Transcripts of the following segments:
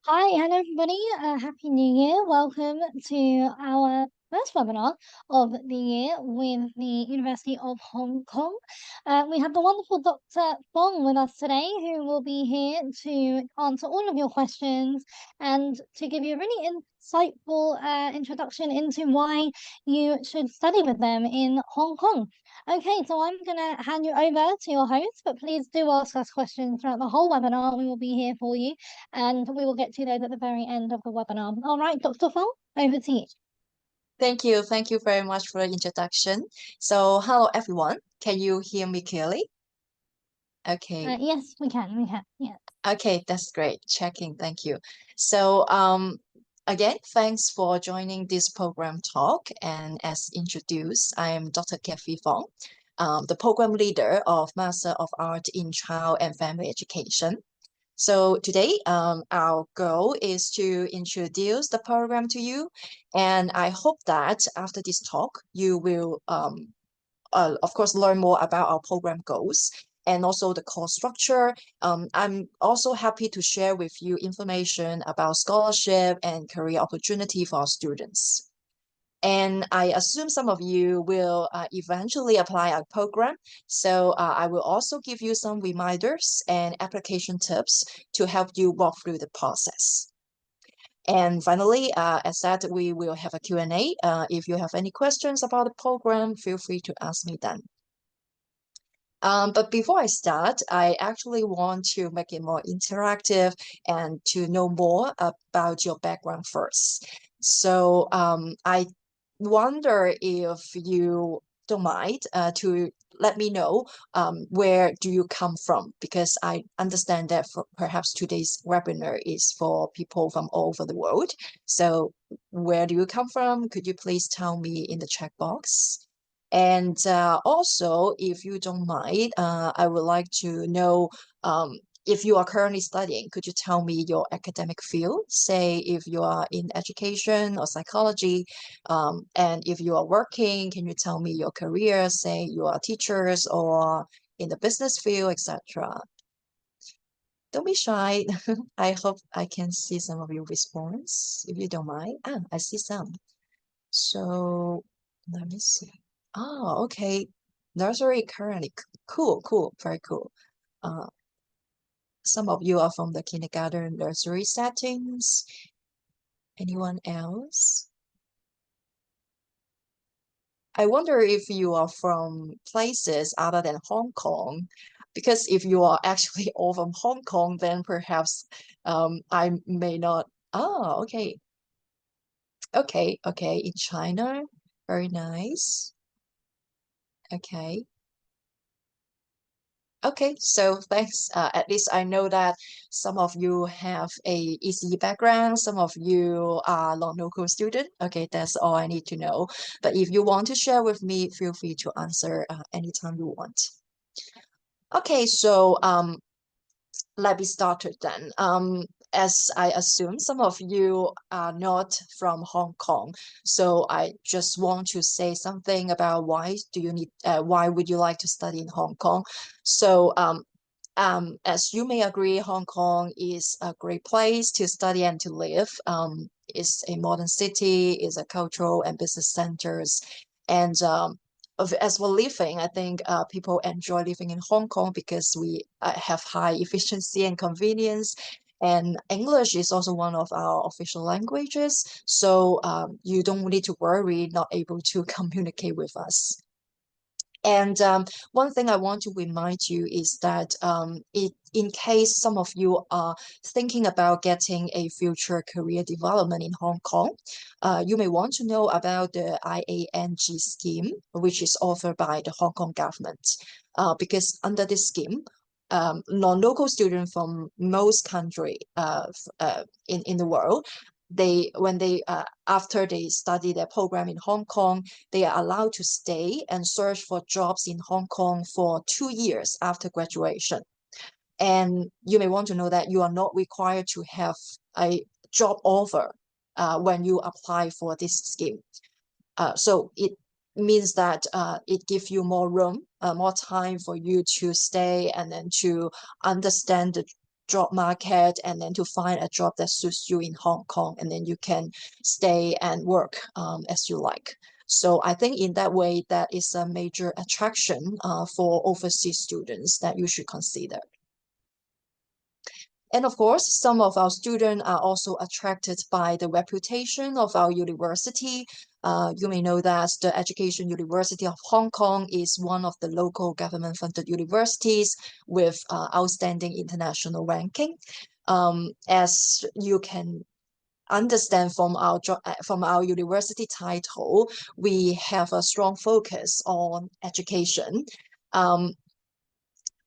Hi, hello everybody. Happy New Year. Welcome to our first webinar of the year with the University of Hong Kong. We have the wonderful Dr. Fong with us today, who will be here to answer all of your questions and to give you a really insightful introduction into why you should study with them in Hong Kong. Okay, so I'm going to hand you over to your host, but please do ask us questions throughout the whole webinar. We will be here for you and we will get to those at the very end of the webinar. All right, Dr. Fong, over to you. Thank you. Thank you very much for the introduction. So, hello everyone. Can you hear me clearly? Okay. Yes, we can. Yeah. Okay, that's great. Checking. Thank you. So, again, thanks for joining this program talk. And as introduced, I am Dr. Kathy Fong, the program leader of Master of Art in Child and Family Education. So today, our goal is to introduce the program to you, and I hope that after this talk, you will, of course, learn more about our program goals and also the course structure. I'm also happy to share with you information about scholarship and career opportunity for our students. And I assume some of you will eventually apply our program. So I will also give you some reminders and application tips to help you walk through the process. And finally, as said, we will have a Q&A. If you have any questions about the program, feel free to ask me then. But before I start, I actually want to make it more interactive and to know more about your background first. So I wonder if you don't mind to let me know where do you come from, because I understand that perhaps today's webinar is for people from all over the world. So where do you come from? Could you please tell me in the chat box? And also, if you don't mind, I would like to know if you are currently studying, could you tell me your academic field? Say if you are in education or psychology, and if you are working, can you tell me your career? Say you are teachers or in the business field, etc. Don't be shy. I hope I can see some of your response, if you don't mind. I see some. So let me see. Oh, okay. Nursery currently. Cool, cool, very cool. Uh, some of you are from the kindergarten nursery settings. Anyone else? I wonder if you are from places other than Hong Kong, because if you are actually all from Hong Kong, then perhaps I may not. Oh, okay. Okay, okay. In China, very nice. Okay. Okay, so thanks. At least I know that some of you have a ECE background, some of you are non-local student. Okay, that's all I need to know. But if you want to share with me, feel free to answer anytime you want. Okay, so let me start it then. As I assume some of you are not from Hong Kong, so I just want to say something about why would you like to study in Hong Kong? So as you may agree, Hong Kong is a great place to study and to live. It's a modern city, it's a cultural and business centers, and as for living, I think people enjoy living in Hong Kong because we have high efficiency and convenience. And English is also one of our official languages. So you don't need to worry not able to communicate with us. And one thing I want to remind you is that in case some of you are thinking about getting a future career development in Hong Kong, you may want to know about the IANG scheme, which is offered by the Hong Kong government. Because under this scheme, non-local students from most country in the world, when they after they study their program in Hong Kong, they are allowed to stay and search for jobs in Hong Kong for 2 years after graduation. And you may want to know that you are not required to have a job offer when you apply for this scheme. So it means that it gives you more room, more time for you to stay and then to understand the job market and then to find a job that suits you in Hong Kong, and then you can stay and work as you like. So I think in that way, that is a major attraction for overseas students that you should consider. And of course, some of our students are also attracted by the reputation of our university. You may know that the Education University of Hong Kong is one of the local government-funded universities with outstanding international ranking. As you can understand from our university title, we have a strong focus on education.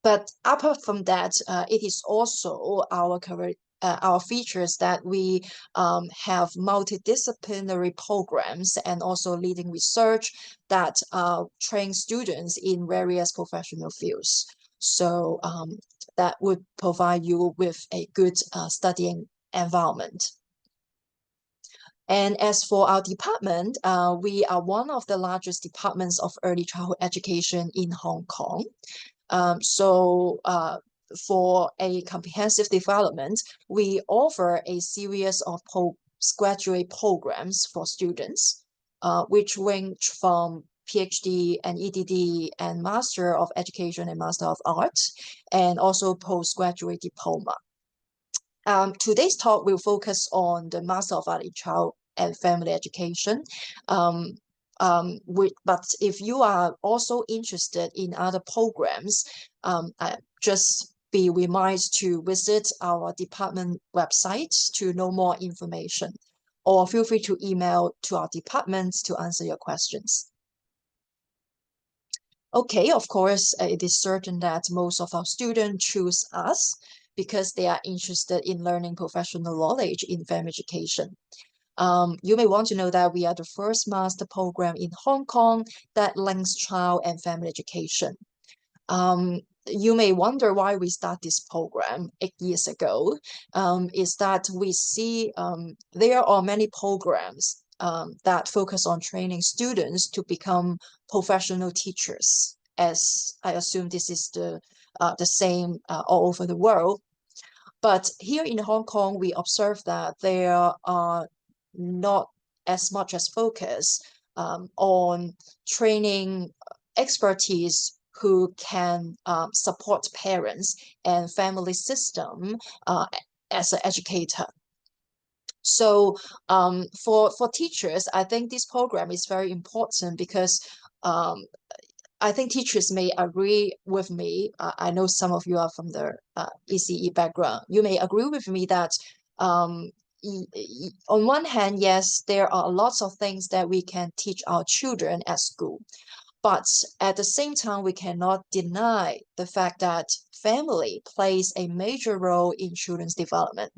But apart from that, it is also our features that we have multidisciplinary programs and also leading research that train students in various professional fields. So that would provide you with a good studying environment. And as for our department, we are one of the largest departments of early childhood education in Hong Kong. So for a comprehensive development, we offer a series of postgraduate programs for students, which range from PhD and EDD and Master of Education and Master of Arts, and also postgraduate diploma. Today's talk will focus on the Master of Art in Child and Family Education. But if you are also interested in other programs, just be reminded to visit our department website to know more information, or feel free to email to our department to answer your questions. Okay, of course, it is certain that most of our students choose us because they are interested in learning professional knowledge in family education. You may want to know that we are the first master program in Hong Kong that links child and family education. You may wonder why we start this program 8 years ago. Is that we see there are many programs that focus on training students to become professional teachers, as I assume this is the same all over the world. But here in Hong Kong, we observe that there are not as much as focus on training expertise who can support parents and family system as an educator. So for teachers, I think this program is very important because I think teachers may agree with me. I know some of you are from the ECE background. You may agree with me that on one hand, yes, there are lots of things that we can teach our children at school. But at the same time, we cannot deny the fact that family plays a major role in children's development.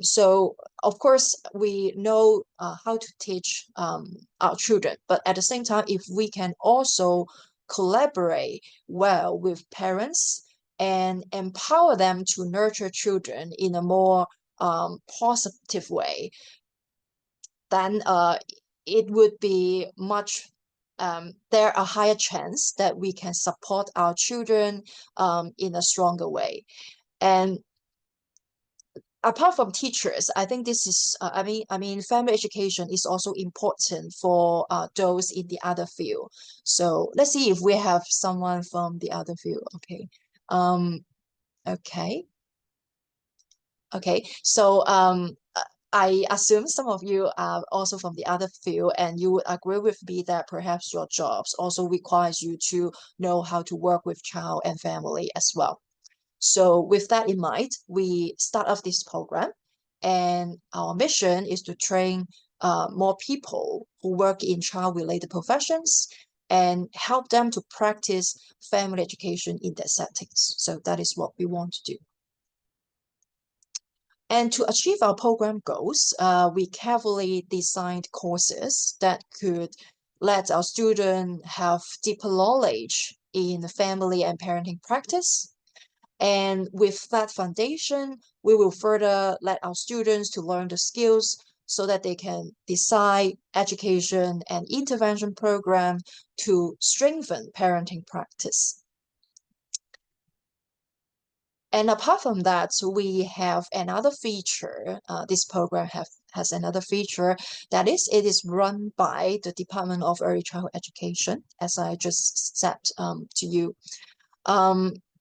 So of course, we know how to teach our children, but at the same time, if we can also collaborate well with parents and empower them to nurture children in a more positive way, then it would be much there are higher chance that we can support our children in a stronger way. And apart from teachers, I think this is, I mean, family education is also important for those in the other field. So let's see if we have someone from the other field. Okay. Okay. Okay. So I assume some of you are also from the other field, and you would agree with me that perhaps your jobs also requires you to know how to work with child and family as well. So with that in mind, we start off this program, and our mission is to train more people who work in child-related professions and help them to practice family education in their settings. So that is what we want to do. And to achieve our program goals, we carefully designed courses that could let our students have deeper knowledge in family and parenting practice. And with that foundation, we will further let our students to learn the skills so that they can decide education and intervention program to strengthen parenting practice. And apart from that, we have another feature. This program has another feature, that is, it is run by the Department of Early Childhood Education, as I just said to you.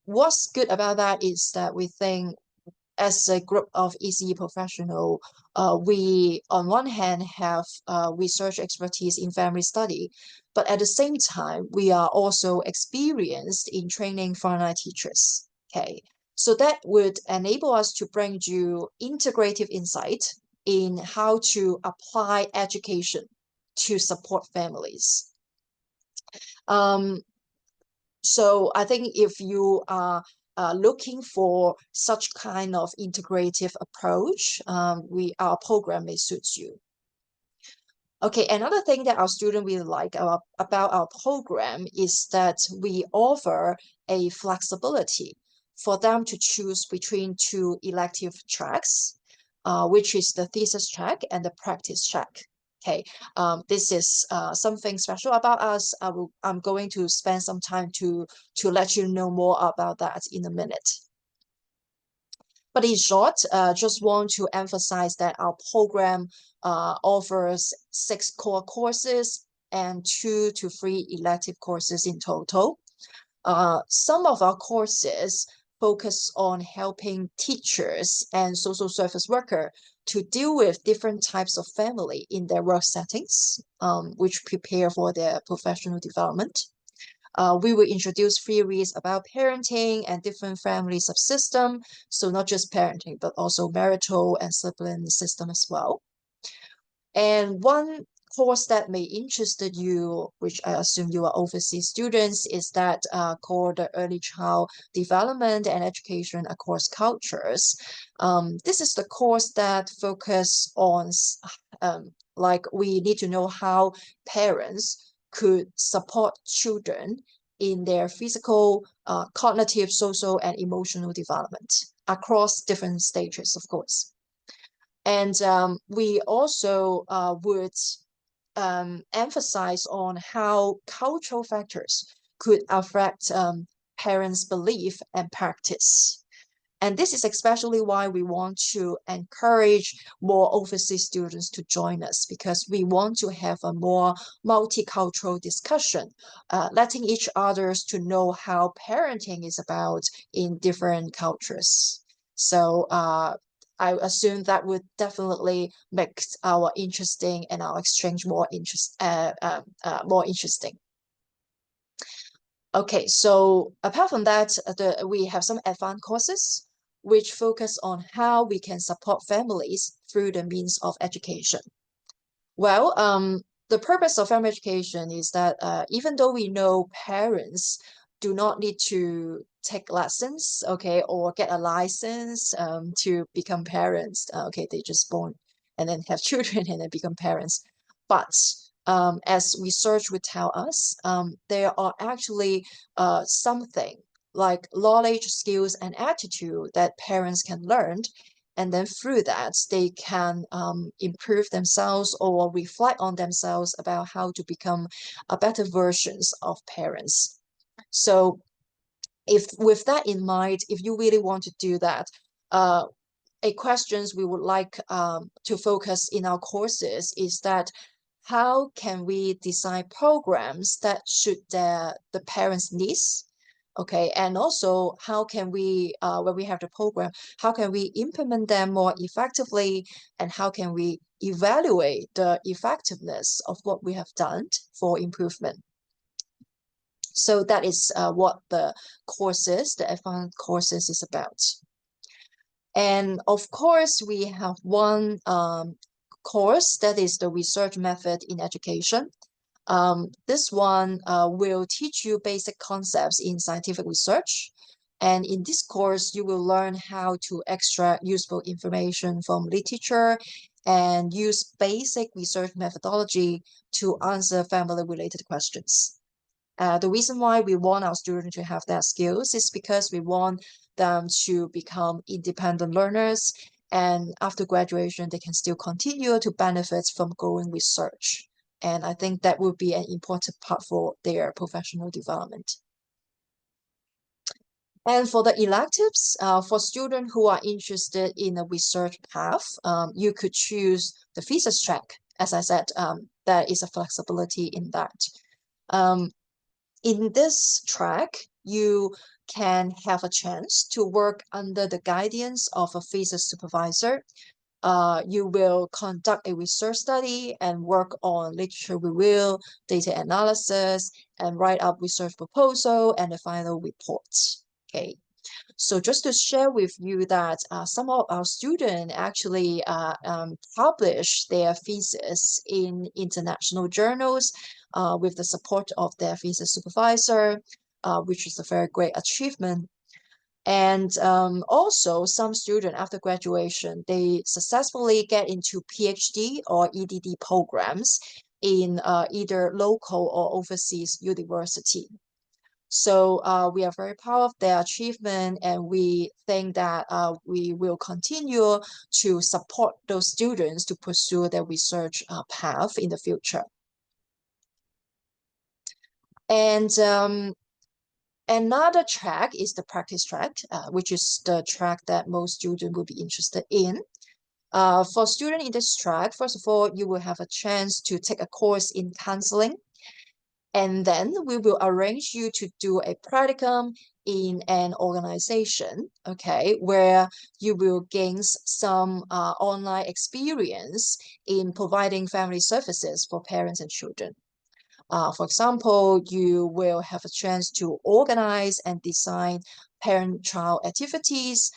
What's good about that is that we think, as a group of ECE professional, we on one hand have research expertise in family study, but at the same time, we are also experienced in training frontline teachers. Okay, so that would enable us to bring you integrative insight in how to apply education to support families. So I think if you are looking for such kind of integrative approach, our program may suit you. Okay, another thing that our student really like about our program is that we offer a flexibility for them to choose between two elective tracks, which is the thesis track and the practice track. Okay, this is something special about us. I'm going to spend some time to let you know more about that in a minute. But in short, just want to emphasize that our program offers 6 core courses and 2 to 3 elective courses in total. Some of our courses focus on helping teachers and social service workers to deal with different types of family in their work settings, which prepare for their professional development. We will introduce theories about parenting and different family subsystem. So not just parenting, but also marital and sibling system as well. And one course that may interested you, which I assume you are overseas students, is that called the Early Child Development and Education Across Cultures. This is the course that focus on like we need to know how parents could support children in their physical, cognitive, social, and emotional development across different stages, of course. And we also would emphasize on how cultural factors could affect parents' belief and practice. And this is especially why we want to encourage more overseas students to join us, because we want to have a more multicultural discussion, letting each others to know how parenting is about in different cultures. So I assume that would definitely make our interesting and our exchange more interesting. Okay, so apart from that, we have some advanced courses which focus on how we can support families through the means of education. Well, the purpose of family education is that even though we know parents do not need to take lessons, okay, or get a license to become parents, okay, they just born and then have children and then become parents. But as research would tell us, there are actually something like knowledge, skills, and attitude that parents can learn, and then through that they can improve themselves or reflect on themselves about how to become a better versions of parents. So if with that in mind, if you really want to do that, a questions we would like to focus in our courses is that how can we design programs that suit the parents' needs? Okay, and also how can we, when we have the program, how can we implement them more effectively, and how can we evaluate the effectiveness of what we have done for improvement? So that is what the courses, the advanced courses is about. And of course, we have one course that is the research method in education. This one will teach you basic concepts in scientific research. And in this course, you will learn how to extract useful information from literature and use basic research methodology to answer family-related questions. The reason why we want our students to have that skills is because we want them to become independent learners, and after graduation, they can still continue to benefit from growing research. And I think that would be an important part for their professional development. And for the electives, for students who are interested in a research path, you could choose the thesis track. As I said, there is a flexibility in that. In this track, you can have a chance to work under the guidance of a thesis supervisor. You will conduct a research study and work on literature review, data analysis, and write up research proposal and the final report. Okay. So just to share with you that some of our students actually publish their thesis in international journals with the support of their thesis supervisor, which is a very great achievement. And also some students after graduation, they successfully get into PhD or EDD programs in either local or overseas university. So we are very proud of their achievement, and we think that we will continue to support those students to pursue their research path in the future. And another track is the practice track, which is the track that most students will be interested in. For students in this track, first of all, you will have a chance to take a course in counseling. And then we will arrange you to do a practicum in an organization, okay, where you will gain some online experience in providing family services for parents and children. For example, you will have a chance to organize and design parent-child activities.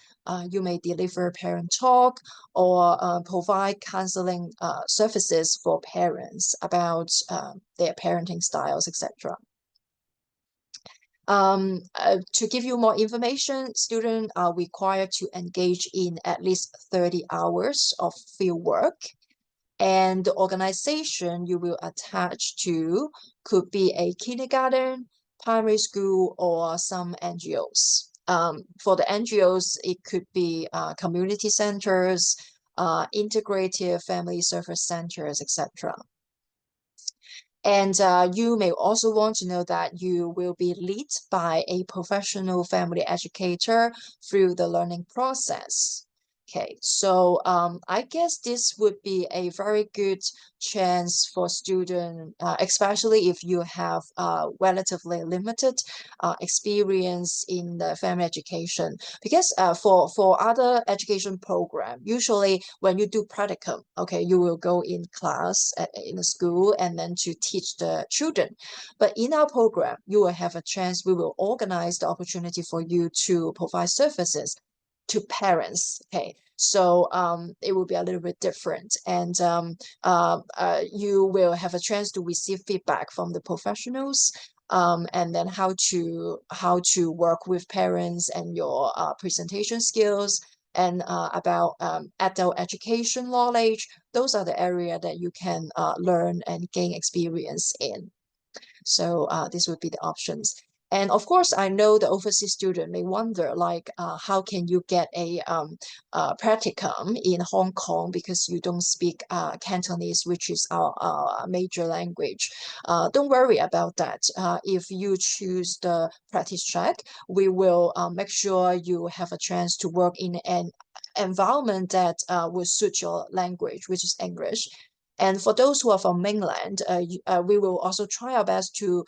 You may deliver parent talk or provide counseling services for parents about their parenting styles, etc. To give you more information, students are required to engage in at least 30 hours of field work. And the organization you will attach to could be a kindergarten, primary school, or some NGOs. For the NGOs, it could be community centers, integrative family service centers, etc. And you may also want to know that you will be led by a professional family educator through the learning process. Okay, so I guess this would be a very good chance for students, especially if you have relatively limited experience in the family education. Because for other education program, usually when you do practicum, okay, you will go in class in a school and then to teach the children. But in our program, you will have a chance, we will organize the opportunity for you to provide services to parents, okay? So it will be a little bit different, and you will have a chance to receive feedback from the professionals, and then how to work with parents and your presentation skills, and about adult education knowledge. Those are the area that you can learn and gain experience in. So this would be the options. And of course, I know the overseas student may wonder, like, how can you get a practicum in Hong Kong because you don't speak Cantonese, which is our major language? Don't worry about that. If you choose the practice track, we will make sure you have a chance to work in an environment that will suit your language, which is English. And for those who are from mainland, we will also try our best to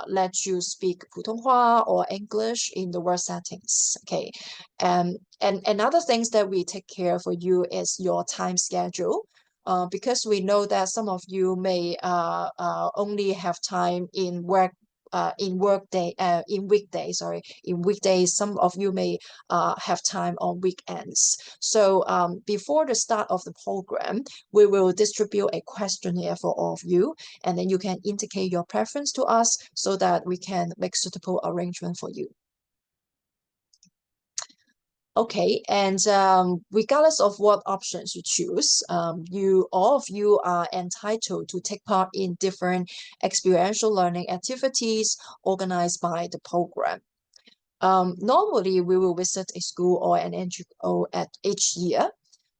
let you speak 普通话 or English in the work settings. Okay. And another things that we take care for you is your time schedule. Because we know that some of you may only have time in weekdays. Some of you may have time on weekends. So before the start of the program, we will distribute a questionnaire for all of you, and then you can indicate your preference to us so that we can make suitable arrangement for you. Okay, and regardless of what options you choose, all of you are entitled to take part in different experiential learning activities organized by the program. Normally, we will visit a school or an NGO at each year.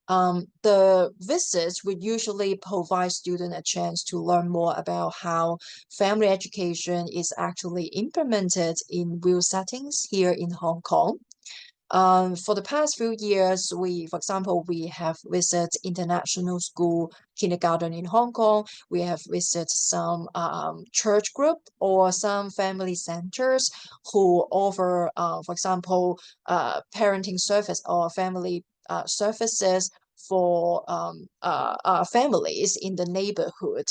The visits would usually provide students a chance to learn more about how family education is actually implemented in real settings here in Hong Kong. For the past few years, for example, we have visited international school kindergarten in Hong Kong. We have visited some church group or some family centers who offer, for example, parenting service or family services for families in the neighborhood.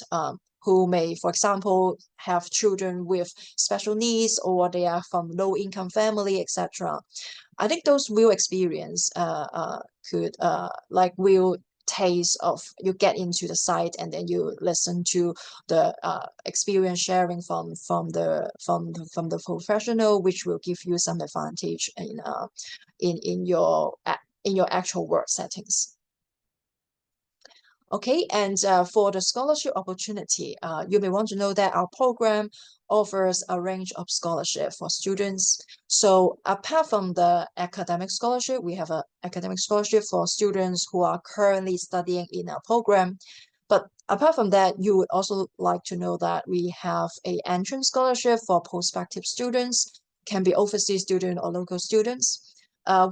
Who may, for example, have children with special needs or they are from low income family, etc. I think those real experience could like real taste of you get into the site and then you listen to the experience sharing from the professional, which will give you some advantage in your actual work settings. Okay, and for the scholarship opportunity, you may want to know that our program offers a range of scholarship for students. So apart from the academic scholarship, we have an academic scholarship for students who are currently studying in our program. But apart from that, you would also like to know that we have an entrance scholarship for prospective students, can be overseas student or local students.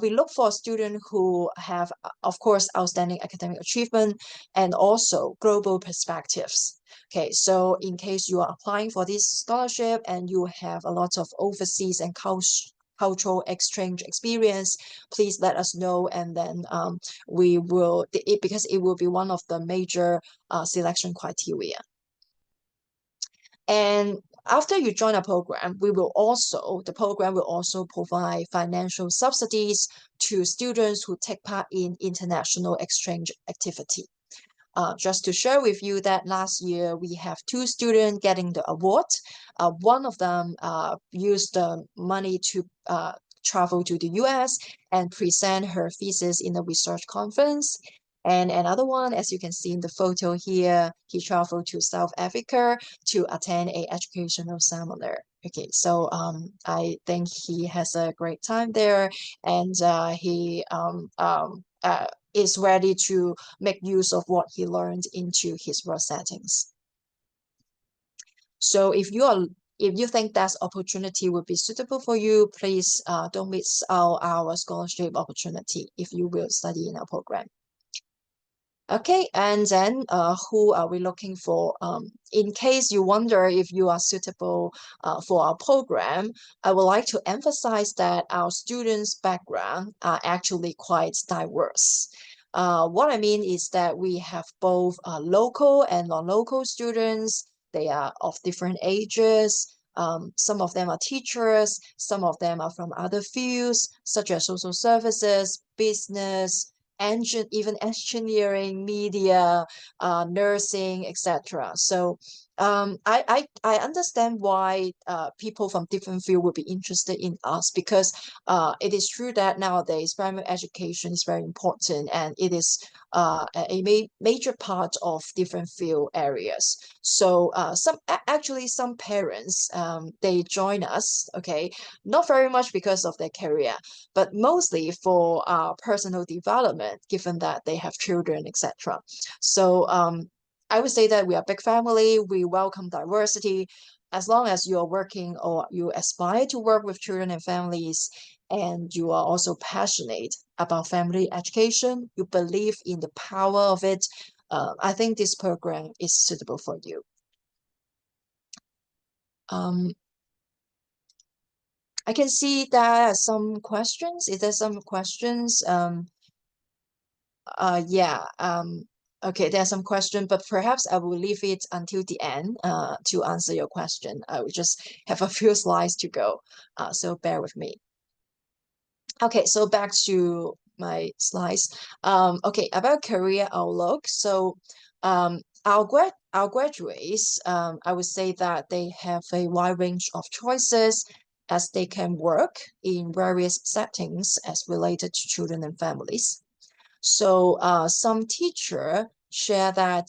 We look for students who have, of course, outstanding academic achievement and also global perspectives. Okay, so in case you are applying for this scholarship and you have a lot of overseas and cultural exchange experience, please let us know, and then we will, because it will be one of the major selection criteria. And after you join a program, the program will also provide financial subsidies to students who take part in international exchange activity. Just to share with you that last year we have two students getting the award. One of them used the money to travel to the US and present her thesis in a research conference. And another one, as you can see in the photo here, he traveled to South Africa to attend a educational seminar. Okay, so I think he has a great time there, and he is ready to make use of what he learned into his work settings. So if you think that opportunity would be suitable for you, please don't miss out our scholarship opportunity if you will study in our program. Okay, and then who are we looking for? In case you wonder if you are suitable for our program, I would like to emphasize that our students' background are actually quite diverse. What I mean is that we have both local and non-local students. They are of different ages. Some of them are teachers. Some of them are from other fields, such as social services, business, even engineering, media, nursing, etc. So I understand why people from different fields would be interested in us, because it is true that nowadays primary education is very important and it is a major part of different field areas. So actually some parents they join us, okay, not very much because of their career, but mostly for personal development, given that they have children, etc. So I would say that we are a big family. We welcome diversity. As long as you are working or you aspire to work with children and families, and you are also passionate about family education, you believe in the power of it, I think this program is suitable for you. I can see there are some questions. Is there some questions? Yeah. Okay, there are some questions, but perhaps I will leave it until the end to answer your question. I will just have a few slides to go, so bear with me. Okay, so back to my slides. Okay, about career outlook. So our graduates, I would say that they have a wide range of choices as they can work in various settings as related to children and families. So some teacher share that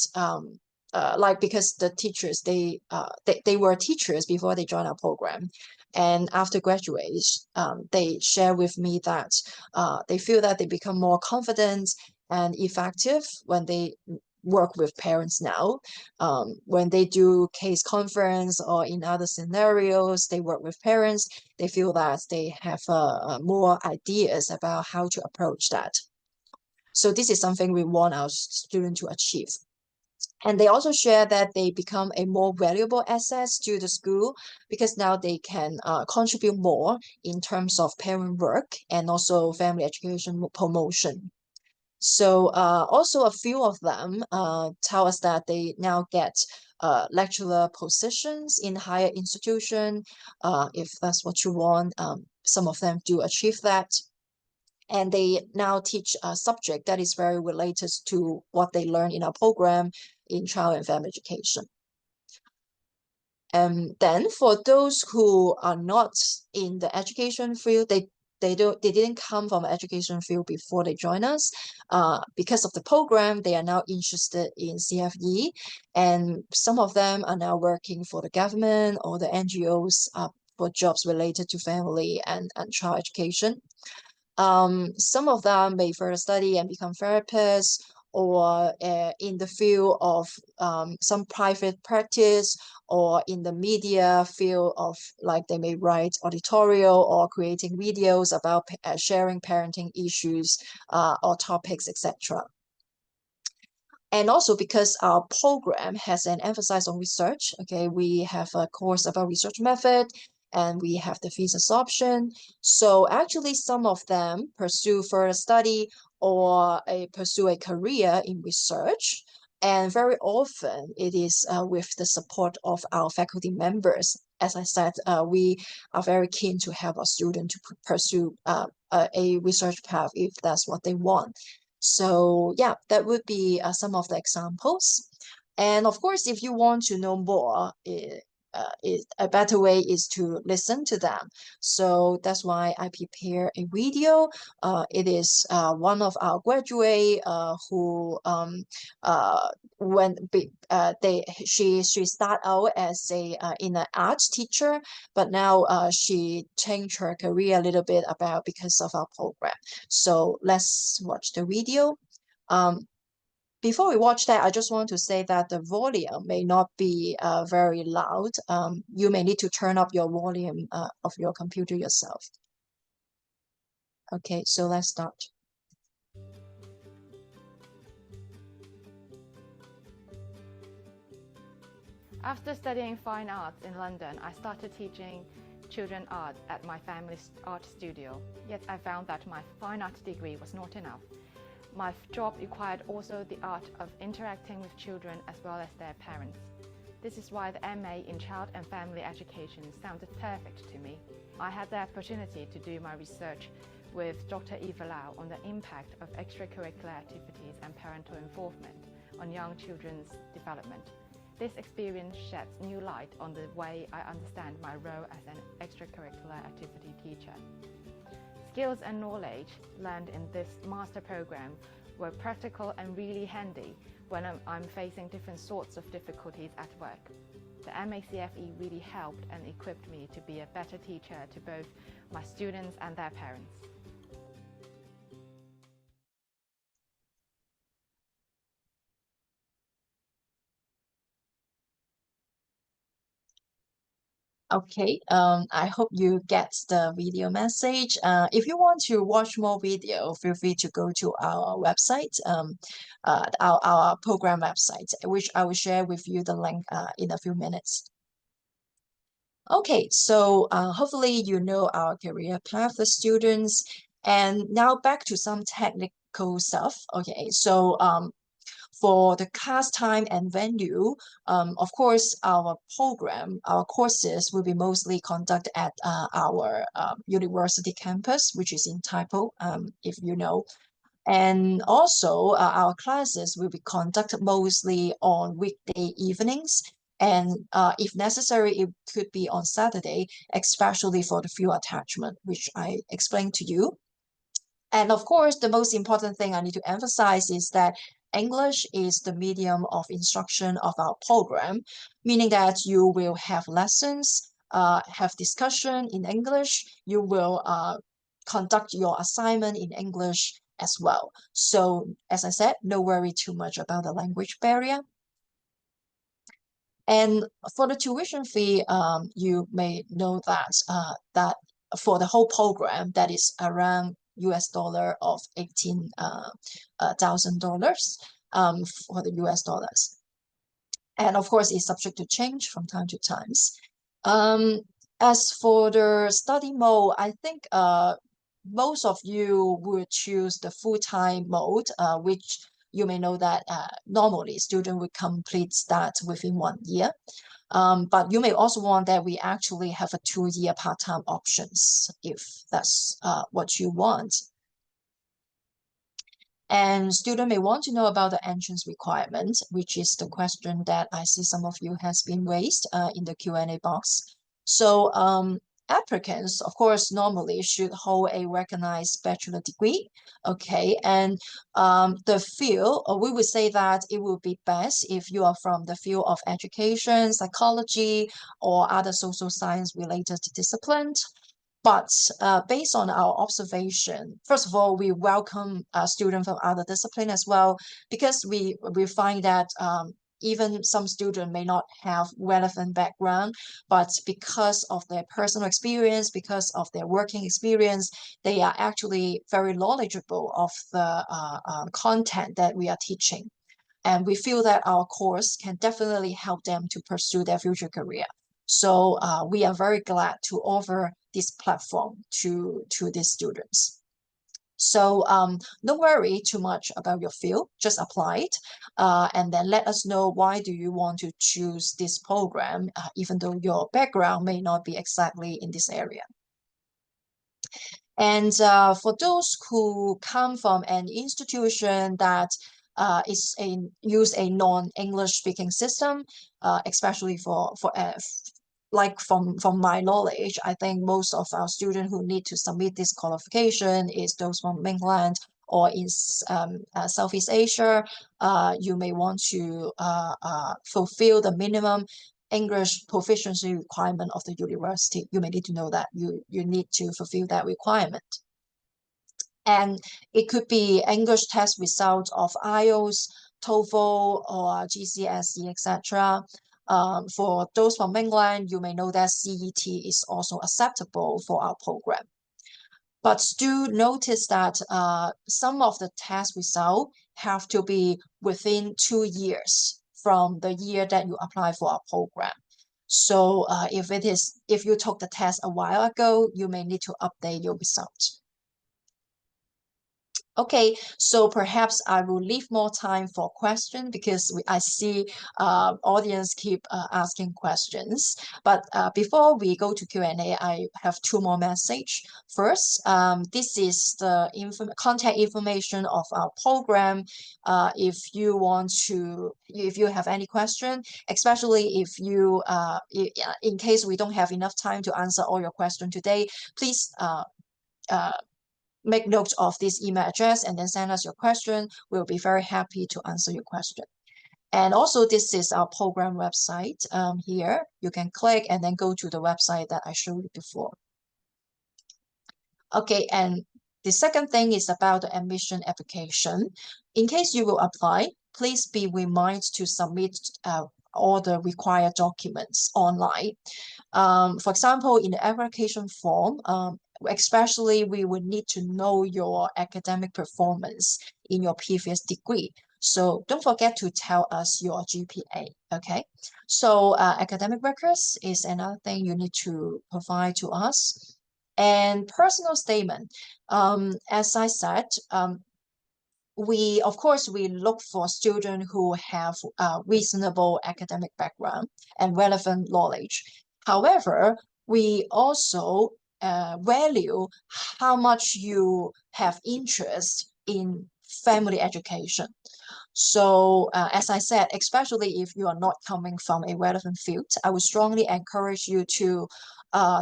like because the teachers they were teachers before they joined our program, And after graduation, they share with me that they feel that they become more confident and effective when they work with parents now. When they do case conference or in other scenarios, they work with parents, they feel that they have more ideas about how to approach that. So this is something we want our students to achieve. And they also share that they become a more valuable asset to the school because now they can contribute more in terms of parent work and also family education promotion. So also a few of them tell us that they now get lecturer positions in higher institution, if that's what you want. Some of them do achieve that. And they now teach a subject that is very related to what they learn in our program in child and family education. And then for those who are not in the education field, they didn't come from education field before they join us. Because of the program, they are now interested in CFE, and some of them are now working for the government or the NGOs for jobs related to family and child education. Some of them may further study and become therapists or in the field of some private practice or in the media field of like they may write editorial or creating videos about sharing parenting issues or topics, etc. And also because our program has an emphasis on research, okay, we have a course about research method and we have the thesis option. So actually some of them pursue further study or pursue a career in research. And very often it is with the support of our faculty members. As I said, we are very keen to have our students to pursue a research path if that's what they want. So yeah, that would be some of the examples. And of course, if you want to know more, a better way is to listen to them. So that's why I prepare a video. It is one of our graduate who when she start out as a in an arts teacher, but now she changed her career a little bit about because of our program. So let's watch the video. Um, Before we watch that, I just want to say that the volume may not be very loud. You may need to turn up your volume of your computer yourself. Okay, so let's start. After studying fine arts in London, I started teaching children art at my family's art studio. Yet I found that my fine art degree was not enough. My job required also the art of interacting with children as well as their parents. This is why the MA in Child and Family Education sounded perfect to me. I had the opportunity to do my research with Dr. Eva Lau on the impact of extracurricular activities and parental involvement on young children's development. This experience sheds new light on the way I understand my role as an extracurricular activity teacher. Skills and knowledge learned in this master program were practical and really handy when I'm facing different sorts of difficulties at work. The MACFE really helped and equipped me to be a better teacher to both my students and their parents. Okay, I hope you get the video message. If you want to watch more video, feel free to go to our website, our program website, which I will share with you the link in a few minutes. Okay, so hopefully you know our career path for students. And now back to some technical stuff. Okay, so for the class time and venue, of course, our program, our courses will be mostly conducted at our university campus, which is in Taipo, if you know. And also, our classes will be conducted mostly on weekday evenings. And if necessary, it could be on Saturday, especially for the field attachment, which I explained to you. And of course, the most important thing I need to emphasize is that English is the medium of instruction of our program, meaning that you will have lessons have discussion in English. You will conduct your assignment in English as well. So as I said, no worry too much about the language barrier. And for the tuition fee, you may know that that for the whole program, that is around US dollar of $18,000 for the US dollars. And of course, it's subject to change from time to times. As for the study mode, I think most of you would choose the full-time mode, which you may know that normally student would complete that within 1 year. But you may also want that we actually have a 2-year part-time options if that's what you want. And student may want to know about the entrance requirement, which is the question that I see some of you has been raised in the Q&A box. So applicants, of course, normally should hold a recognized bachelor degree. Okay, and the field, or we would say that it would be best if you are from the field of education, psychology, or other social science related disciplines. But based on our observation, first of all, we welcome students from other discipline as well, because we find that even some students may not have relevant background, but because of their personal experience, because of their working experience, they are actually very knowledgeable of the content that we are teaching. And we feel that our course can definitely help them to pursue their future career. So we are very glad to offer this platform to these students. So don't worry too much about your field, just apply it, and then let us know why do you want to choose this program, even though your background may not be exactly in this area. And for those who come from an institution that use a non-English speaking system, especially for like from my knowledge, I think most of our students who need to submit this qualification is those from mainland or in Southeast Asia. You may want to fulfill the minimum English proficiency requirement of the university. You may need to know that you need to fulfill that requirement. And it could be English test result of IELTS, TOEFL, or GCSE, etc. For those from mainland, you may know that CET is also acceptable for our program. But still notice that some of the test results have to be within 2 years from the year that you apply for our program. So if you took the test a while ago, you may need to update your results. Okay, so perhaps I will leave more time for questions because I see audience keep asking questions. But before we go to Q&A, I have 2 more messages. First, this is the contact information of our program. If you have any question, especially if you, in case we don't have enough time to answer all your questions today, please make note of this email address and then send us your question. We'll be very happy to answer your question. And also, this is our program website. Here, you can click and then go to the website that I showed you before. Okay, and the second thing is about the admission application. In case you will apply, please be reminded to submit all the required documents online. For example, in the application form, especially we would need to know your academic performance in your previous degree. So don't forget to tell us your GPA, okay? So academic records is another thing you need to provide to us. And personal statement, as I said, of course, we look for students who have reasonable academic background and relevant knowledge. However, we also value how much you have interest in family education. So as I said, especially if you are not coming from a relevant field, I would strongly encourage you to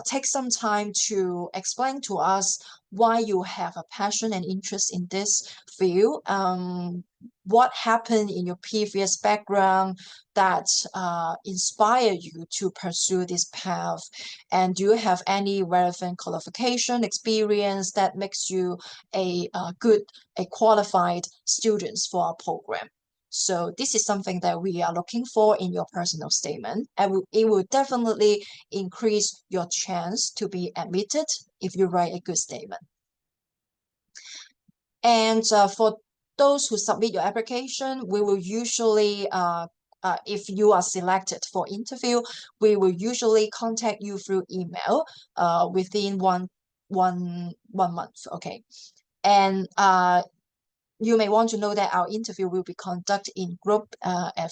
take some time to explain to us why you have a passion and interest in this field. What happened in your previous background that inspired you to pursue this path? And do you have any relevant qualification experience that makes you a qualified student for our program? So this is something that we are looking for in your personal statement, and it will definitely increase your chance to be admitted if you write a good statement. And for those who submit your application, we will usually, if you are selected for interview, we will usually contact you through email within one month. Okay. And you may want to know that our interview will be conducted in group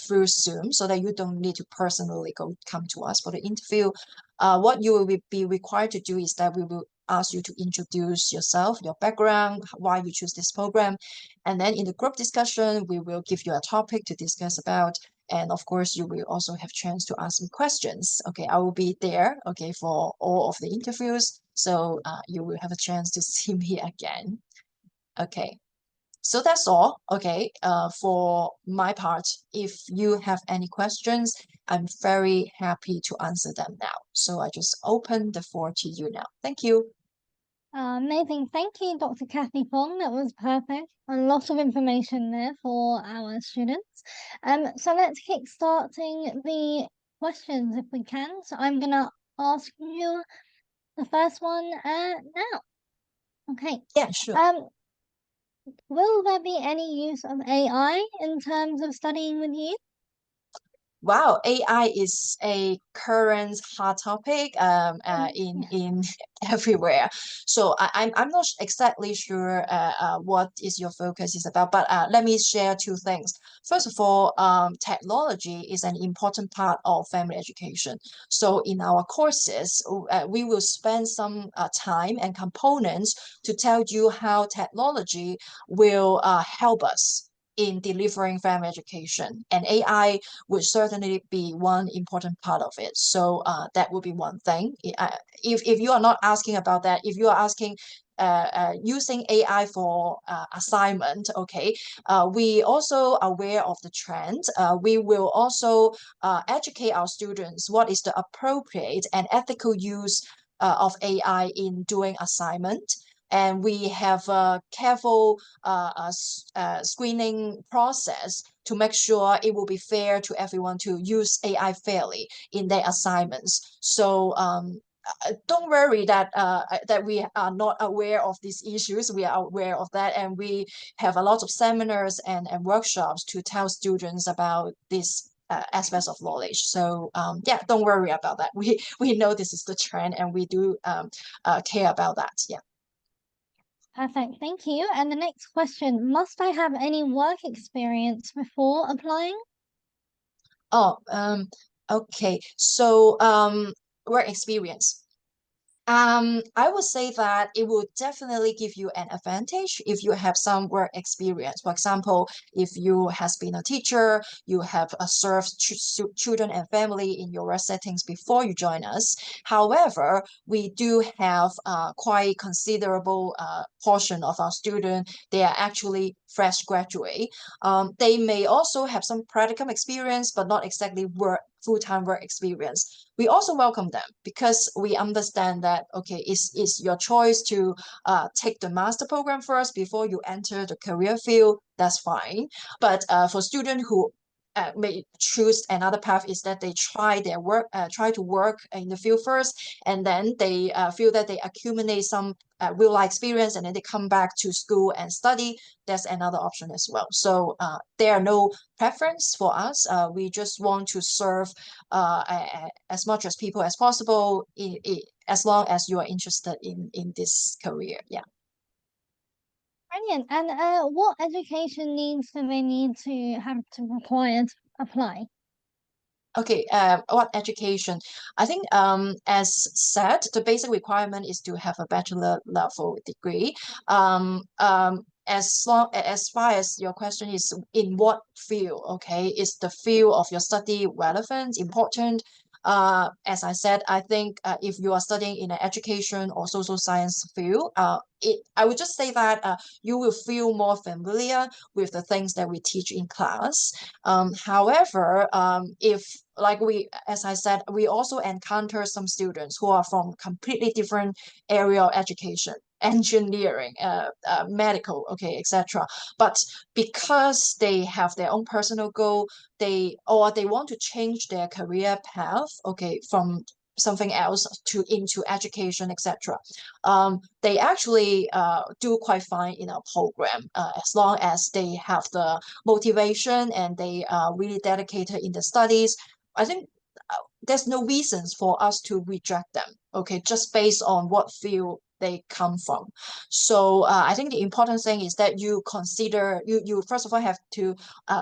through Zoom, so that you don't need to personally come to us for the interview. What you will be required to do is that we will ask you to introduce yourself, your background, why you choose this program. And then in the group discussion, we will give you a topic to discuss about. And of course, you will also have chance to ask me questions. Okay, I will be there, okay, for all of the interviews. So you will have a chance to see me again. Okay. So that's all, okay, for my part. If you have any questions, I'm very happy to answer them now. So I just open the floor to you now. Thank you. Amazing. Thank you, Dr. Kathy Fong. That was perfect. A lot of information there for our students. So let's kick starting the questions if we can. So I'm gonna ask you the first one now. Okay. Yeah, sure. Will there be any use of AI in terms of studying with you? Wow, AI is a current hot topic in everywhere. So I'm not exactly sure what is your focus is about, but let me share two things. First of all, technology is an important part of family education. So in our courses, we will spend some time and components to tell you how technology will help us in delivering family education, and AI would certainly be one important part of it. So that would be one thing. If you are not asking about that, if you are asking using AI for assignment, okay, we also aware of the trend. We will also educate our students what is the appropriate and ethical use of AI in doing assignment. And we have a careful screening process to make sure it will be fair to everyone to use AI fairly in their assignments. So don't worry that that we are not aware of these issues. We are aware of that, and we have a lot of seminars and workshops to tell students about this aspects of knowledge. So yeah, don't worry about that. We know this is the trend, and we do care about that. Yeah. Perfect, thank you. And the next question, must I have any work experience before applying? Oh, okay. So, work experience. I would say that it will definitely give you an advantage if you have some work experience. For example, if you has been a teacher, you have served children and family in your work settings before you join us. However, we do have quite considerable portion of our students, they are actually fresh graduate. They may also have some practical experience, but not exactly full-time work experience. We also welcome them because we understand that, okay, it's your choice to take the master program first before you enter the career field. That's fine. But for students who may choose another path, is that they try to work in the field first, and then they feel that they accumulate some real life experience, and then they come back to school and study. That's another option as well. So there are no preference for us. We just want to serve as much as people as possible, as long as you are interested in this career. Yeah. Brilliant. And what education needs do they need to have to require to apply? Okay, what education? I think as said, the basic requirement is to have a bachelor level degree. As far as your question is in what field, okay, is the field of your study relevant, important? as I said, I think if you are studying in an education or social science field, I would just say that you will feel more familiar with the things that we teach in class. However, if like as I said, we also encounter some students who are from completely different area of education, engineering, medical, okay, etc. But because they have their own personal goal, they want to change their career path, okay, from something else to into education, etc. They actually do quite fine in our program as long as they have the motivation and they are really dedicated in the studies. I think there's no reasons for us to reject them, okay, just based on what field they come from. So I think the important thing is that you consider, you first of all have to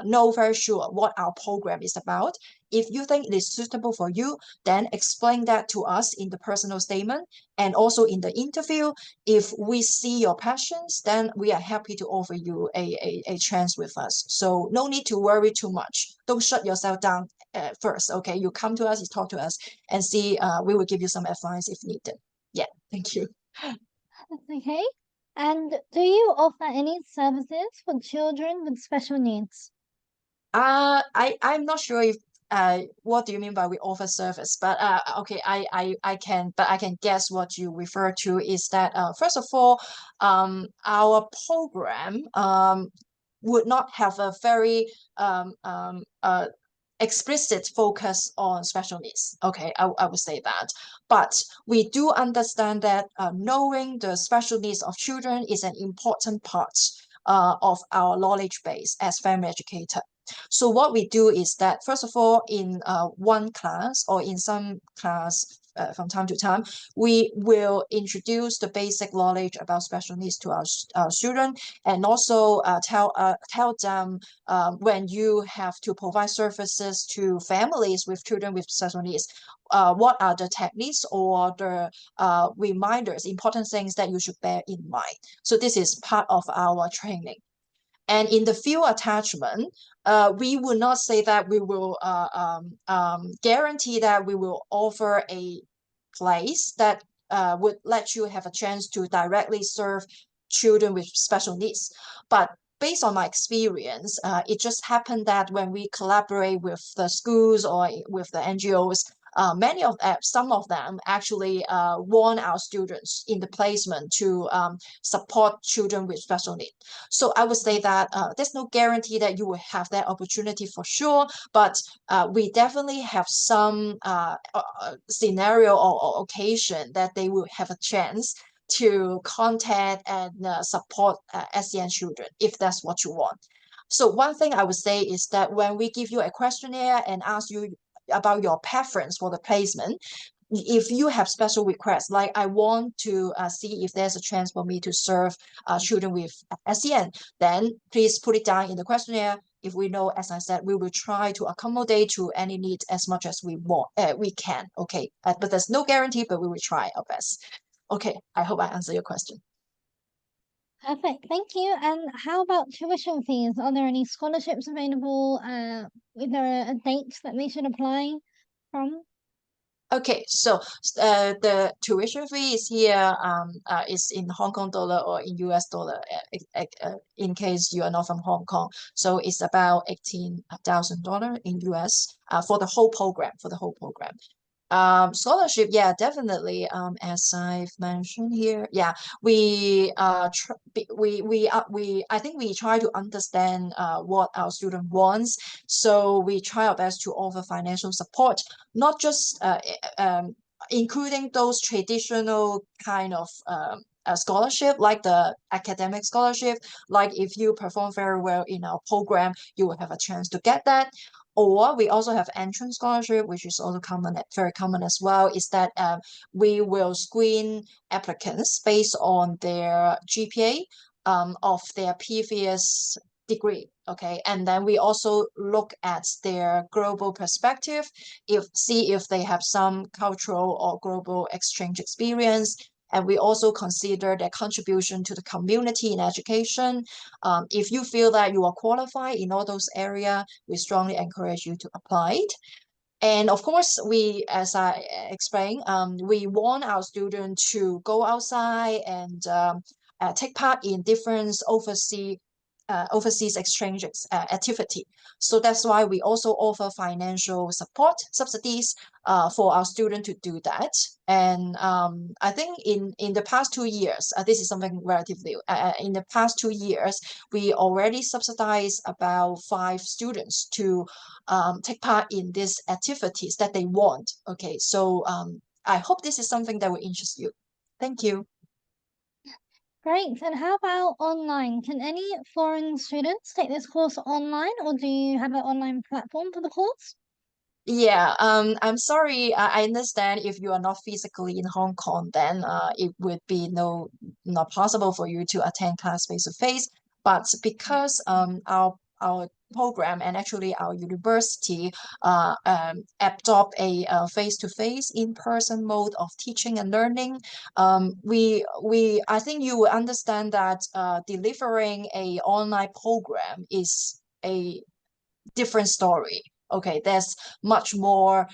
know very sure what our program is about. If you think it is suitable for you, then explain that to us in the personal statement and also in the interview. If we see your passions, then we are happy to offer you a chance with us. So no need to worry too much. Don't shut yourself down first, okay? You come to us, you talk to us, and see, we will give you some advice if needed. Yeah, thank you. Okay. And do you offer any services for children with special needs? I'm not sure if what do you mean by we offer service, but okay, I can guess what you refer to is that first of all, our program would not have a very explicit focus on special needs. Okay, I would say that. But we do understand that knowing the special needs of children is an important part of our knowledge base as family educator. So what we do is that, first of all, in one class or in some class from time to time, we will introduce the basic knowledge about special needs to our students, and also tell them when you have to provide services to families with children with special needs, what are the techniques or the reminders, important things that you should bear in mind. So this is part of our training. And in the field attachment, we will not say that we will guarantee that we will offer a place that would let you have a chance to directly serve children with special needs. But based on my experience, it just happened that when we collaborate with the schools or with the NGOs, some of them actually want our students in the placement to support children with special needs. So I would say that there's no guarantee that you will have that opportunity for sure, but we definitely have some scenario or occasion that they will have a chance to contact and support SEN children if that's what you want. So one thing I would say is that when we give you a questionnaire and ask you about your preference for the placement, if you have special requests, like I want to see if there's a chance for me to serve children with SEN, then please put it down in the questionnaire. If we know, as I said, we will try to accommodate to any need as much as we can. Okay, but there's no guarantee, but we will try our best. Okay, I hope I answered your question. Perfect, thank you. And how about tuition fees? Are there any scholarships available? Is there a date that they should apply from? Okay, so the tuition fee is here is in Hong Kong dollar or in US dollar in case you are not from Hong Kong. So it's about $18,000 in US for the whole program, scholarship, yeah, definitely. As I've mentioned here, yeah, we I think we try to understand what our student wants. So we try our best to offer financial support, not just including those traditional kind of a scholarship like the academic scholarship, like if you perform very well in our program, you will have a chance to get that. Or we also have entrance scholarship, which is also very common as well, is that we will screen applicants based on their GPA of their previous degree. Okay, and then we also look at their global perspective, see if they have some cultural or global exchange experience. And we also consider their contribution to the community in education. If you feel that you are qualified in all those areas, we strongly encourage you to apply it. And of course, as I explained, we want our students to go outside and take part in different overseas exchange activity. So that's why we also offer financial support subsidies for our students to do that. And I think in the past 2 years, this is something relatively, in the past 2 years, we already subsidized about 5 students to take part in these activities that they want. Okay, so I hope this is something that will interest you. Thank you. Great. And how about online? Can any foreign students take this course online, or do you have an online platform for the course? Yeah, I'm sorry. I understand if you are not physically in Hong Kong, then it would be not possible for you to attend class face to face. But because our program and actually our university adopt a face to face in person mode of teaching and learning, we I think you will understand that delivering a online program is a different story. Okay, there's much more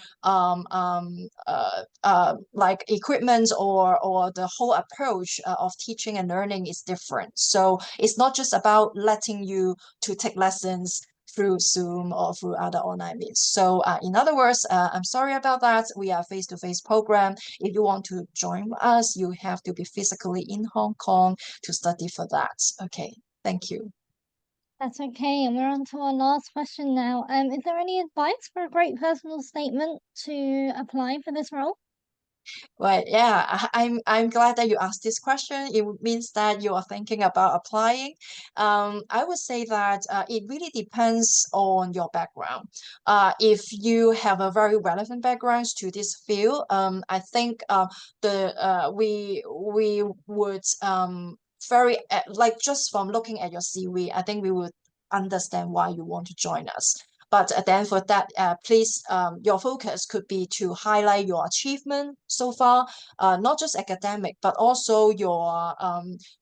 like equipment or the whole approach of teaching and learning is different. So it's not just about letting you to take lessons through Zoom or through other online means. So in other words, I'm sorry about that. We are face-to-face program. If you want to join us, you have to be physically in Hong Kong to study for that. Okay, thank you. That's okay. And we're on to our last question now. Is there any advice for a great personal statement to apply for this role? Well, yeah, I'm glad that you asked this question. It means that you are thinking about applying. I would say that it really depends on your background. If you have a very relevant background to this field, I think we would very like just from looking at your CV, I think we would understand why you want to join us. But then for that, please, your focus could be to highlight your achievement so far, not just academic, but also your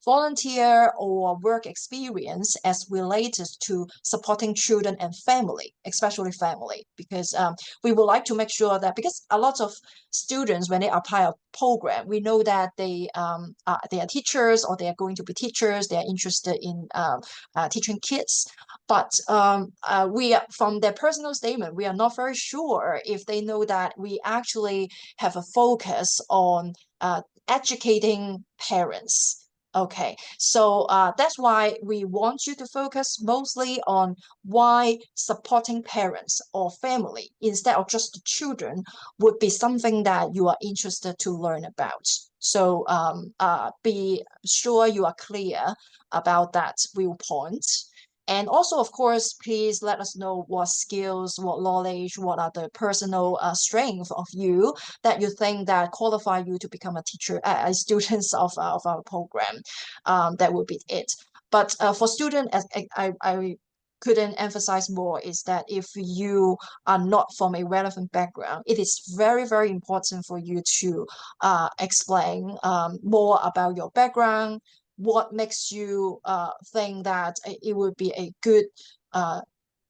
volunteer or work experience as related to supporting children and family, especially family, because we would like to make sure that because a lot of students, when they apply a program, we know that they are teachers or they are going to be teachers, they are interested in teaching kids. But we from their personal statement, we are not very sure if they know that we actually have a focus on educating parents. Okay, so that's why we want you to focus mostly on why supporting parents or family instead of just the children would be something that you are interested to learn about. So be sure you are clear about that viewpoint. And also, of course, please let us know what skills, what knowledge, what are the personal strength of you that you think that qualify you to become a teacher, students of our program. That would be it. But for student, as I couldn't emphasize more is that if you are not from a relevant background, it is very, very important for you to explain more about your background, what makes you think that it would be a good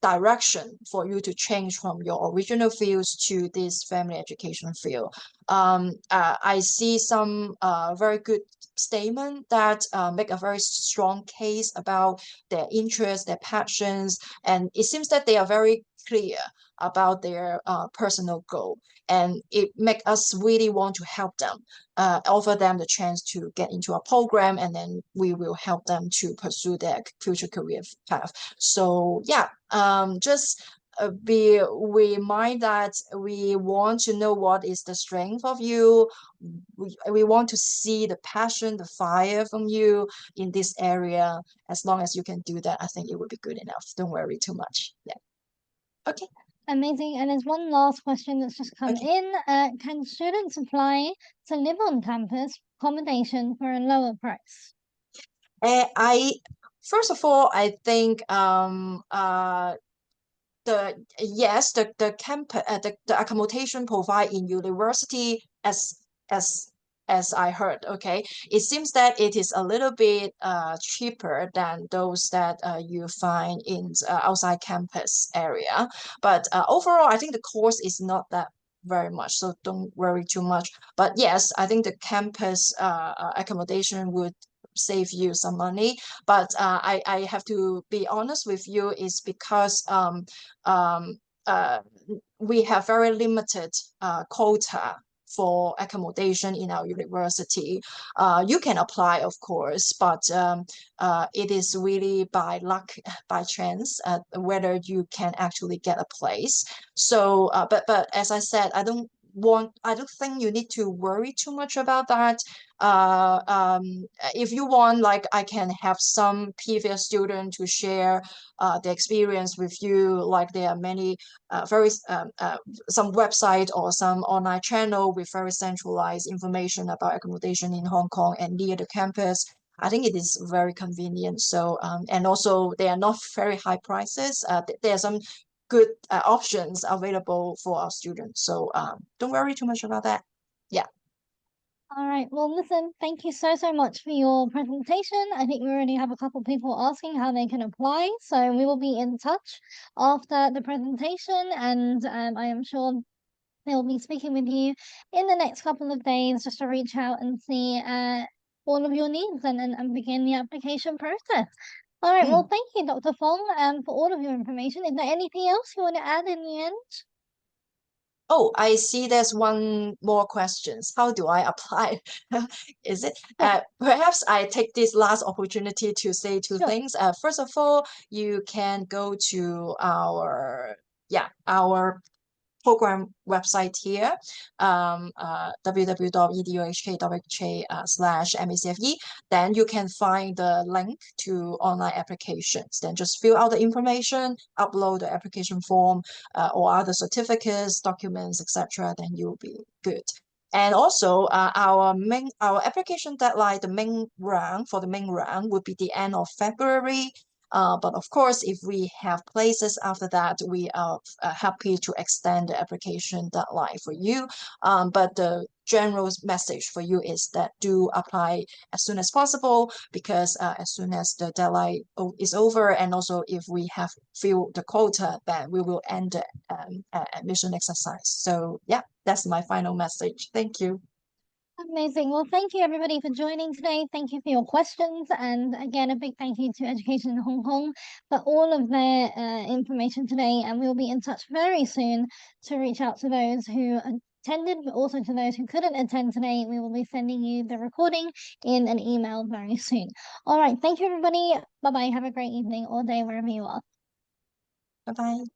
direction for you to change from your original fields to this family education field. I see some very good statement that make a very strong case about their interests, their passions, and it seems that they are very clear about their personal goal. And it makes us really want to help them, offer them the chance to get into a program, and then we will help them to pursue their future career path. So yeah, just be remind that we want to know what is the strength of you. We want to see the passion, the fire from you in this area. As long as you can do that, I think it would be good enough. Don't worry too much. Yeah. Okay. Amazing. And there's one last question that's just come Okay. in. Can students apply to live on campus, accommodation for a lower price? I first of all, I think the campus the accommodation provide in university as as I heard, okay, it seems that it is a little bit cheaper than those that you find in outside campus area. But overall, I think the cost is not that very much, so don't worry too much. But yes, I think the campus accommodation would save you some money. But I have to be honest with you, is because um, uh, we have very limited quota for accommodation in our university. You can apply, of course, but it is really by luck, by chance, whether you can actually get a place. So, but as I said, I don't think you need to worry too much about that. If you want, like, I can have some previous student to share the experience with you. Like, there are many some website or some online channel with very centralized information about accommodation in Hong Kong and near the campus. I think it is very convenient. So and also they are not very high prices. There are some good options available for our students. So don't worry too much about that. Yeah. All right. Well, listen, thank you so much for your presentation. I think we already have a couple people asking how they can apply. So we will be in touch after the presentation, and I am sure they'll be speaking with you in the next couple of days just to reach out and see all of your needs and begin the application process. All right. Well, thank you, Dr. Fong, for all of your information. Is there anything else you want to add in the end? Oh, I see there's one more questions. How do I apply? Is it? Yeah, Perhaps I take this last opportunity to say two sure. things. First of all, you can go to our program website here, www.eduhk.hk/MACFE. Then you can find the link to online applications. Then just fill out the information, upload the application form or other certificates, documents, etc. Then you'll be good. And also, our application deadline, the main round for the main round would be the end of February. But of course, if we have places after that, we are happy to extend the application deadline for you. But the general message for you is that do apply as soon as possible, because as soon as the deadline is over, and also if we have filled the quota, then we will end the admission exercise. So yeah, that's my final message. Thank you. Amazing. Well, thank you everybody for joining today. Thank you for your questions. And again, a big thank you to Education in Hong Kong for all of their information today. And we'll be in touch very soon to reach out to those who attended, but also to those who couldn't attend today. We will be sending you the recording in an email very soon. All right. Thank you, everybody. Bye bye. Have a great evening or day wherever you are. Bye bye.